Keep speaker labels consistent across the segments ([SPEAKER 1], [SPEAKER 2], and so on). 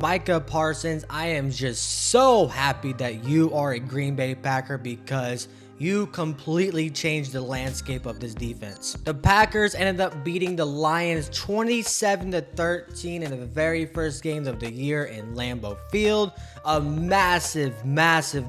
[SPEAKER 1] Micah Parsons, I am just so happy that you are a Green Bay Packer because you completely changed the landscape of this defense. The Packers ended up beating the Lions 27-13 in the very first games of the year in Lambeau Field. A massive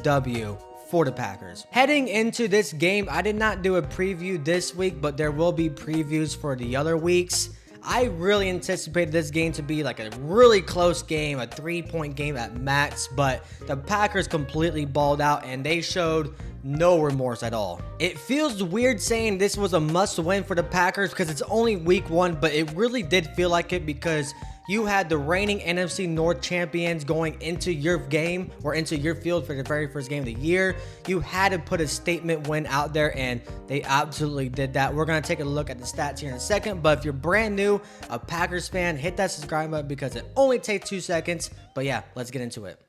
[SPEAKER 1] W for the Packers. Heading into this game, I did not do a preview this week, but there will be previews for the other weeks. I really anticipated this game to be like a really close game, a 3-point game at max, but the Packers completely balled out and they showed no remorse at all. It feels weird saying this was a must win for the Packers because it's only week 1, but it really did feel like it because you had the reigning NFC North champions going into your game or into your field for the very first game of the year. You had to put a statement win out there, and they absolutely did that. We're going to take a look at the stats here in a second, but if you're brand new, a Packers fan, hit that subscribe button because it only takes 2 seconds. But yeah, let's get into it.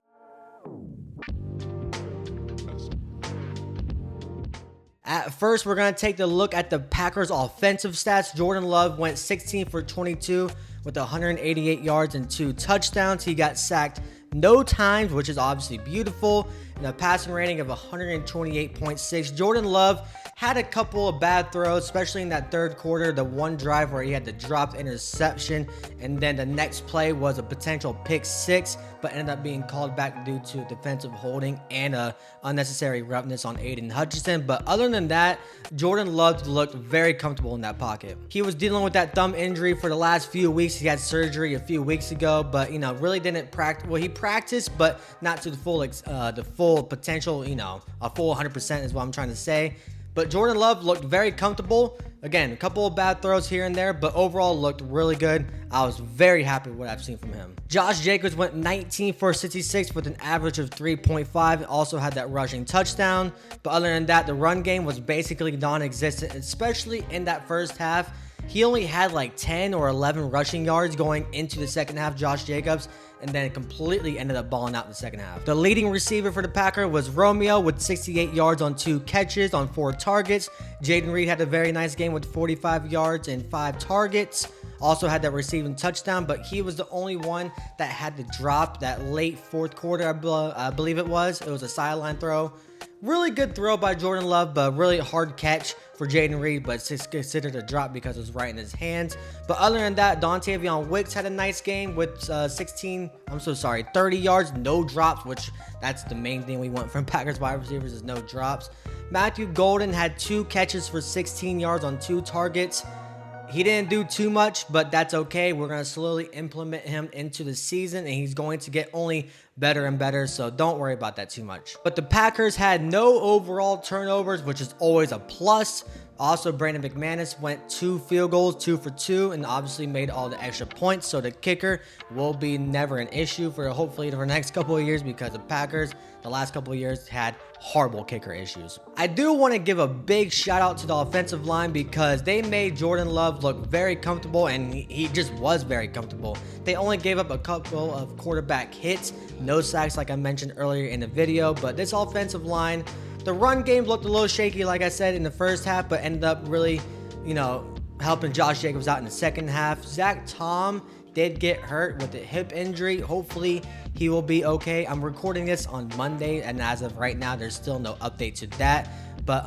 [SPEAKER 1] At first, we're going to take a look at the Packers' offensive stats. Jordan Love went 16 for 22 with 188 yards and 2 touchdowns. He got sacked no times, which is obviously beautiful, and a passing rating of 128.6. Jordan Love had a couple of bad throws, especially in that third quarter. The one drive where he had the dropped interception, and then the next play was a potential pick 6, but ended up being called back due to defensive holding and a unnecessary roughness on Aiden Hutchinson. But other than that, Jordan Love looked very comfortable in that pocket. He was dealing with that thumb injury for the last few weeks. He had surgery a few weeks ago, but really didn't practice. Well, he practiced, but not to the full potential. A full 100% is what I'm trying to say. But Jordan Love looked very comfortable. Again, a couple of bad throws here and there, but overall looked really good. I was very happy with what I've seen from him. Josh Jacobs went 19 for 66 with an average of 3.5 and also had that rushing touchdown. But other than that, the run game was basically non-existent, especially in that first half. He only had like 10 or 11 rushing yards going into the second half, Josh Jacobs, and then completely ended up balling out in the second half. The leading receiver for the Packer was Romeo with 68 yards on 2 catches on 4 targets. Jayden Reed had a very nice game with 45 yards and 5 targets. Also had that receiving touchdown, but he was the only one that had to drop that late fourth quarter, I believe it was. It was a sideline throw. Really good throw by Jordan Love, but really hard catch for Jayden Reed, but it's considered a drop because it was right in his hands. But other than that, Dontavion Wicks had a nice game with 30 yards, no drops, which that's the main thing we want from Packers wide receivers is no drops. Matthew Golden had 2 catches for 16 yards on 2 targets. He didn't do too much, but that's okay. We're going to slowly implement him into the season, and he's going to get only better and better, so don't worry about that too much. But the Packers had no overall turnovers, which is always a plus. Also, Brandon McManus went 2 field goals, 2 for 2, and obviously made all the extra points, so the kicker will be never an issue for hopefully the next couple of years because the Packers, the last couple of years, had horrible kicker issues. I do want to give a big shout out to the offensive line because they made Jordan Love look very comfortable, and he just was very comfortable. They only gave up a couple of quarterback hits, no sacks like I mentioned earlier in the video, but this offensive line, the run game looked a little shaky like I said in the first half, but ended up really, helping Josh Jacobs out in the second half. Zach Tom did get hurt with a hip injury. Hopefully he will be okay. I'm recording this on Monday, and as of right now, there's still no update to that. But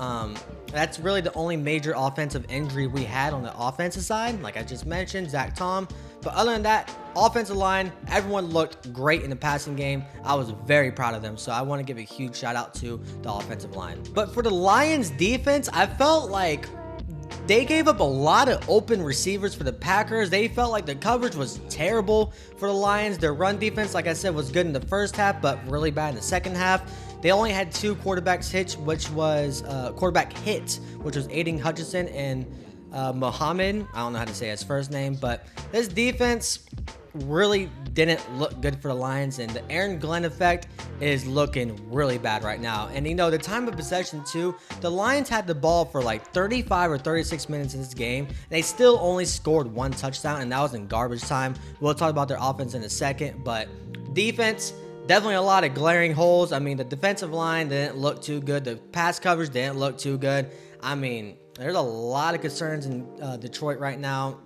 [SPEAKER 1] that's really the only major offensive injury we had on the offensive side. Like I just mentioned, Zach Tom. But other than that, offensive line, everyone looked great in the passing game. I was very proud of them, so I want to give a huge shout out to the offensive line. But for the Lions defense, I felt like they gave up a lot of open receivers for the Packers. They felt like the coverage was terrible for the Lions. Their run defense, like I said, was good in the first half, but really bad in the second half. They only had 2 quarterback hits, which was Aiden Hutchinson and Mohammed. I don't know how to say his first name, but this defense really didn't look good for the Lions, and the Aaron Glenn effect is looking really bad right now. And the time of possession too, the Lions had the ball for like 35 or 36 minutes in this game. They still only scored 1 touchdown, and that was in garbage time. We'll talk about their offense in a second, but defense, definitely a lot of glaring holes. The defensive line didn't look too good. The pass coverage didn't look too good. There's a lot of concerns in Detroit right now.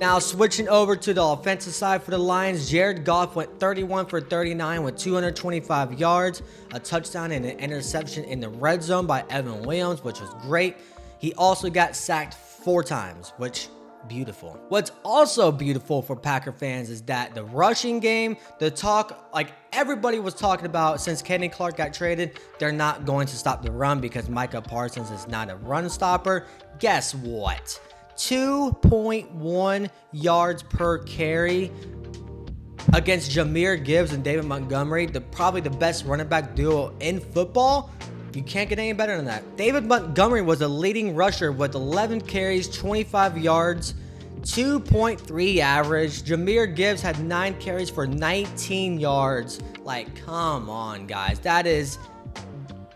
[SPEAKER 1] Now, switching over to the offensive side for the Lions, Jared Goff went 31 for 39 with 225 yards, a touchdown and an interception in the red zone by Evan Williams, which was great. He also got sacked 4 times, which beautiful. What's also beautiful for Packer fans is that the rushing game, the talk, like everybody was talking about since Kenny Clark got traded, they're not going to stop the run because Micah Parsons is not a run stopper. Guess what? 2.1 yards per carry against Jahmyr Gibbs and David Montgomery, probably the best running back duo in football. You can't get any better than that. David Montgomery was a leading rusher with 11 carries, 25 yards, 2.3 average. Jahmyr Gibbs had 9 carries for 19 yards. Like, come on, guys.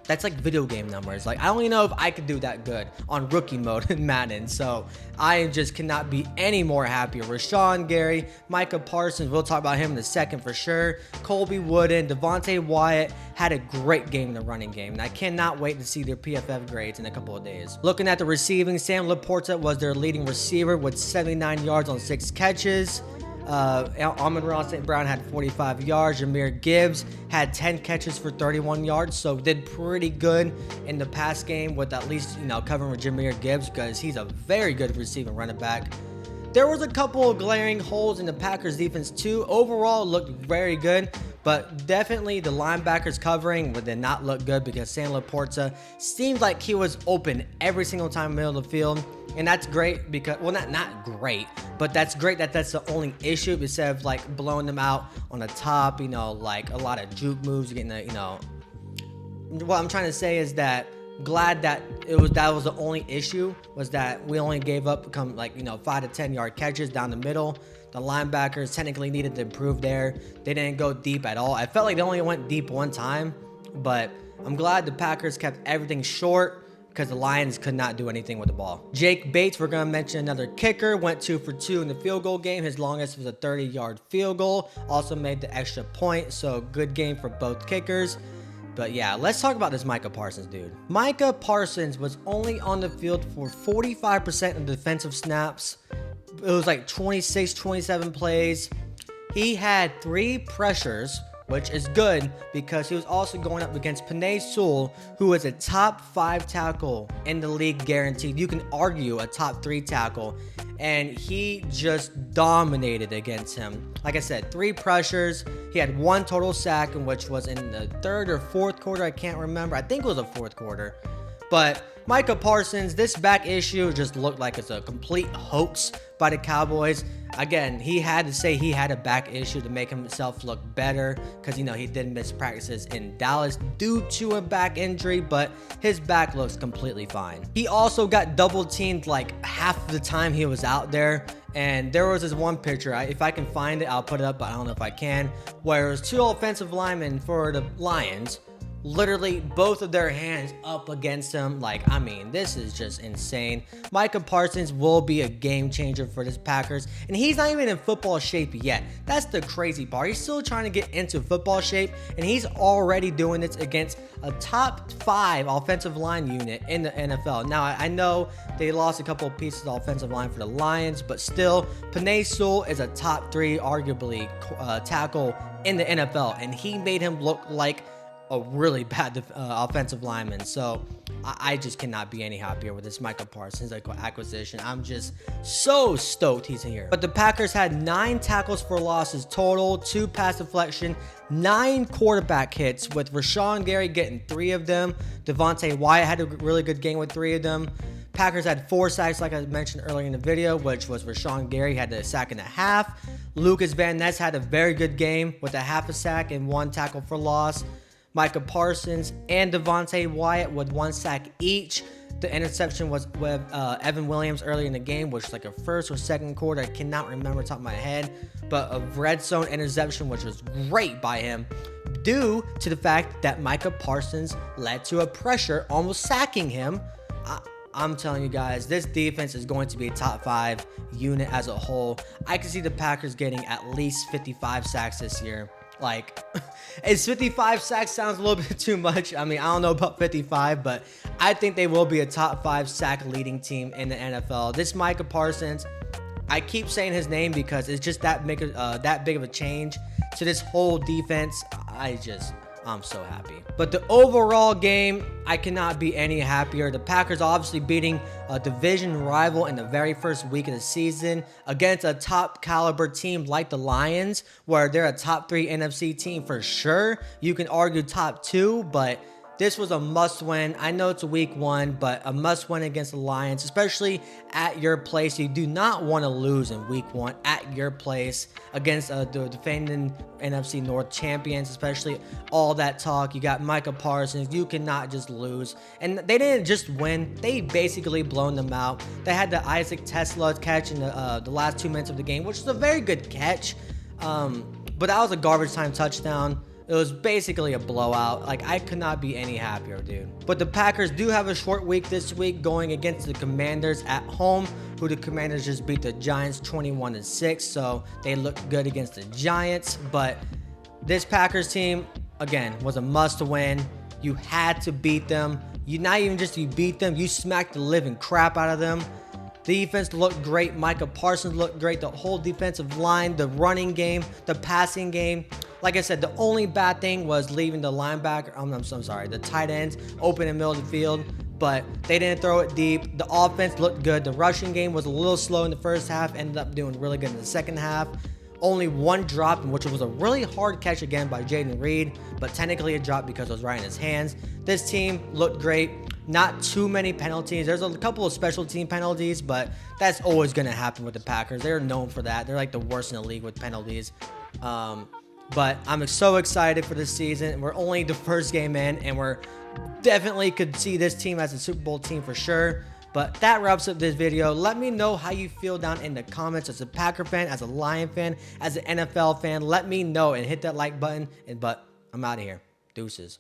[SPEAKER 1] That's like video game numbers. Like, I don't even know if I could do that good on rookie mode in Madden. So I just cannot be any more happier. Rashawn Gary, Micah Parsons, we'll talk about him in a second for sure. Colby Wooden, Devontae Wyatt had a great game in the running game. And I cannot wait to see their PFF grades in a couple of days. Looking at the receiving, Sam Laporta was their leading receiver with 79 yards on 6 catches. Amon-Ra St. Brown had 45 yards. Jahmyr Gibbs had 10 catches for 31 yards, so did pretty good in the pass game with at least, covering with Jahmyr Gibbs because he's a very good receiving running back. There was a couple of glaring holes in the Packers defense too. Overall, it looked very good, but definitely the linebackers covering did not look good because Sam Laporta seemed like he was open every single time in the middle of the field. And that's great because, well, not great, but that's great that that's the only issue instead of like blowing them out on the top, like a lot of juke moves, getting what I'm trying to say is that glad that that was the only issue was that we only gave up 5 to 10 yard catches down the middle. The linebackers technically needed to improve there. They didn't go deep at all. I felt like they only went deep one time, but I'm glad the Packers kept everything short because the Lions could not do anything with the ball. Jake Bates, we're going to mention another kicker, went 2 for 2 in the field goal game. His longest was a 30-yard field goal. Also made the extra point, so good game for both kickers. But yeah, let's talk about this Micah Parsons dude. Micah Parsons was only on the field for 45% of defensive snaps. It was like 26, 27 plays. He had 3 pressures, which is good because he was also going up against Penei Sewell, who is a top 5 tackle in the league guaranteed. You can argue a top 3 tackle, and he just dominated against him. Like I said, 3 pressures. He had 1 total sack, which was in the 3rd or 4th quarter. I can't remember. I think it was the 4th quarter. But Micah Parsons, this back issue just looked like it's a complete hoax by the Cowboys. Again, he had to say he had a back issue to make himself look better because, he did miss practices in Dallas due to a back injury, but his back looks completely fine. He also got double teamed like half of the time he was out there. And there was this one picture, if I can find it, I'll put it up, but I don't know if I can, where it was 2 offensive linemen for the Lions, literally both of their hands up against him. This is just insane. Micah Parsons will be a game changer for this Packers, and he's not even in football shape yet. That's the crazy part. He's still trying to get into football shape, and he's already doing this against a top 5 offensive line unit in the NFL. Now, I know they lost a couple of pieces of offensive line for the Lions, but still, Penei Sewell is a top 3, arguably, tackle in the NFL, and he made him look like a really bad offensive lineman. So I just cannot be any happier with this Micah Parsons acquisition. I'm just so stoked he's here. But the Packers had 9 tackles for losses total, 2 pass deflection, 9 quarterback hits, with Rashawn Gary getting 3 of them. Devontae Wyatt had a really good game with 3 of them. Packers had 4 sacks, like I mentioned earlier in the video, which was Rashawn Gary had a sack and a half. Lucas Van Ness had a very good game with a half a sack and 1 tackle for loss. Micah Parsons and Devontae Wyatt with 1 sack each. The interception was with Evan Williams early in the game, which was like a 1st or 2nd quarter. I cannot remember top of my head, but a red zone interception, which was great by him, due to the fact that Micah Parsons led to a pressure, almost sacking him. I'm telling you guys, this defense is going to be a top 5 unit as a whole. I can see the Packers getting at least 55 sacks this year. Like, it's 55 sacks sounds a little bit too much. I mean, I don't know about 55, but I think they will be a top 5 sack leading team in the NFL. This Micah Parsons, I keep saying his name because it's just that big of a change to this whole defense. I'm so happy. But the overall game, I cannot be any happier. The Packers obviously beating a division rival in the very first week of the season against a top caliber team like the Lions, where they're a top 3 NFC team for sure. You can argue top 2, but this was a must-win. I know it's a week 1, but a must-win against the Lions, especially at your place. You do not want to lose in week 1 at your place against the defending NFC North champions, especially all that talk. You got Micah Parsons. You cannot just lose. And they didn't just win. They basically blown them out. They had the Isaac Tesla catch in the last 2 minutes of the game, which was a very good catch. But that was a garbage time touchdown. It was basically a blowout. Like, I could not be any happier, dude. But the Packers do have a short week this week going against the Commanders at home, who the Commanders just beat the Giants 21-6. So they looked good against the Giants. But this Packers team, again, was a must-win. You had to beat them. You beat them, you smacked the living crap out of them. The defense looked great. Micah Parsons looked great. The whole defensive line, the running game, the passing game. Like I said, the only bad thing was leaving the linebacker, I'm sorry, the tight ends open in the middle of the field, but they didn't throw it deep. The offense looked good. The rushing game was a little slow in the first half, ended up doing really good in the second half. Only one drop, which was a really hard catch again by Jayden Reed, but technically a drop because it was right in his hands. This team looked great. Not too many penalties. There's a couple of special team penalties, but that's always going to happen with the Packers. They're known for that. They're like the worst in the league with penalties. But I'm so excited for this season. We're only the first game in, and we're definitely could see this team as a Super Bowl team for sure. But that wraps up this video. Let me know how you feel down in the comments as a Packer fan, as a Lion fan, as an NFL fan. Let me know and hit that like button. But I'm out of here. Deuces.